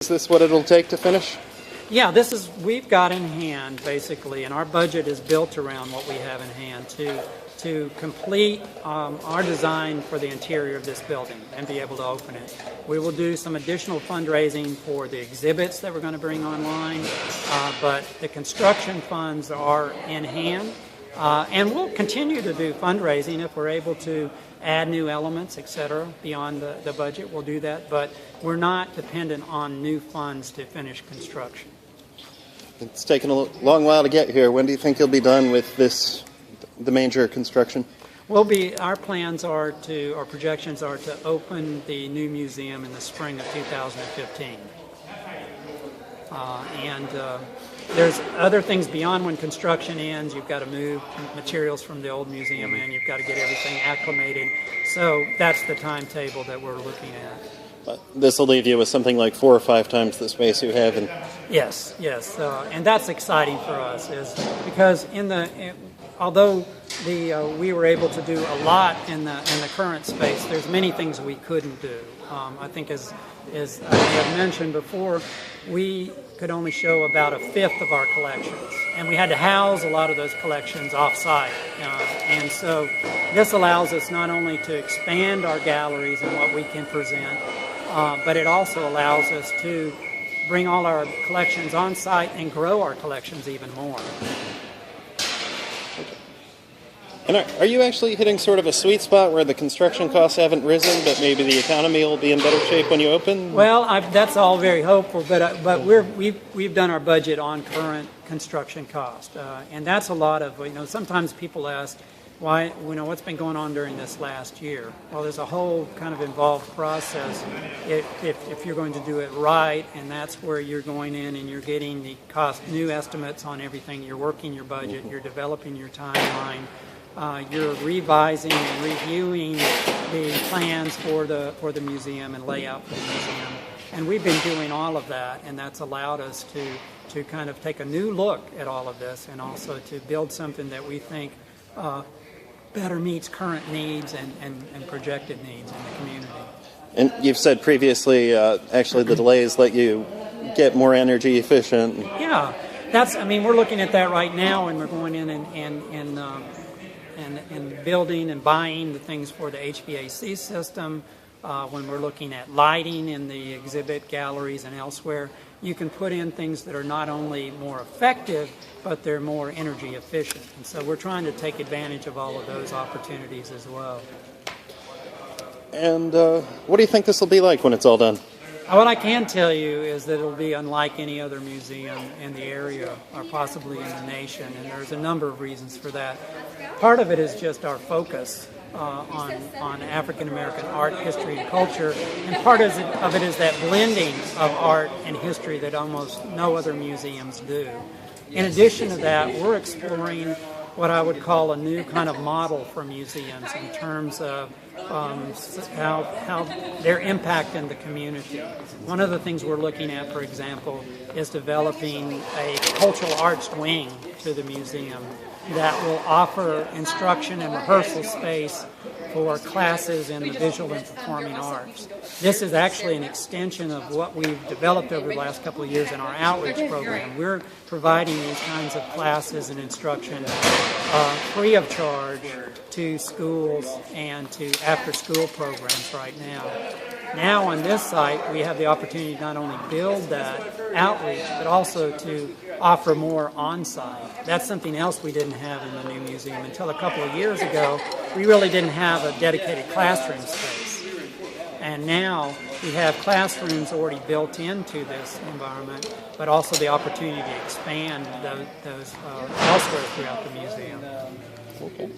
Is this what it'll take to finish? Yeah, we've got in hand basically, and our budget is built around what we have in hand to complete our design for the interior of this building and be able to open it. We will do some additional fundraising for the exhibits that we're going to bring online, but the construction funds are in hand, and we'll continue to do fundraising if we're able to add new elements, etc. Beyond the budget. We'll do that, but we're not dependent on new funds to finish construction. It's taken a long while to get here. When do you think you'll be done with the major construction? Our plans are our projections are to open the new museum in the spring of 2015. There's other things beyond when construction ends. You've got to move materials from the old museum in. You've got to get everything acclimated. So that's the timetable that we're looking at. This will leave you with something like 4 or 5 times the space you have. Yes, and that's exciting for us, is because although we were able to do a lot in the current space, there's many things we couldn't do. I think as I have mentioned before, we could only show about 1/5 of our collections, and we had to house a lot of those collections off-site. And so this allows us not only to expand our galleries and what we can present, but it also allows us to bring all our collections on-site and grow our collections even more. And are you actually hitting sort of a sweet spot where the construction costs haven't risen, but maybe the economy will be in better shape when you open? Well, that's all very hopeful, but we've done our budget on current construction cost, and that's a lot of, sometimes people ask, why, what's been going on during this last year? Well, there's a whole kind of involved process if you're going to do it right, and that's where you're going in and you're getting the new estimates on everything. You're working your budget, you're developing your timeline. You're revising and reviewing the plans for the museum and layout for the museum. And we've been doing all of that, and that's allowed us to kind of take a new look at all of this, and also to build something that we think better meets current needs and projected needs in the community. And you've said previously, actually the delays let you get more energy efficient. Yeah, we're looking at that right now, and we're going in and building and buying the things for the HVAC system. When we're looking at lighting in the exhibit galleries and elsewhere, you can put in things that are not only more effective, but they're more energy efficient. And so we're trying to take advantage of all of those opportunities as well. And what do you think this will be like when it's all done? What I can tell you is that it'll be unlike any other museum in the area or possibly in the nation, and there's a number of reasons for that. Part of it is just our focus on African American art, history, and culture, and part of it is that blending of art and history that almost no other museums do. In addition to that, we're exploring what I would call a new kind of model for museums in terms of how their impact in the community. One of the things we're looking at, for example, is developing a cultural arts wing to the museum that will offer instruction and rehearsal space for classes in the visual and performing arts. This is actually an extension of what we've developed over the last couple of years in our outreach program. We're providing these kinds of classes and instruction free of charge to schools and to after-school programs right now. Now on this site, we have the opportunity to not only build that outreach, but also to offer more on-site. That's something else we didn't have in the new museum. Until a couple of years ago, we really didn't have a dedicated classroom space. And now we have classrooms already built into this environment, but also the opportunity to expand those elsewhere throughout the museum. Okay.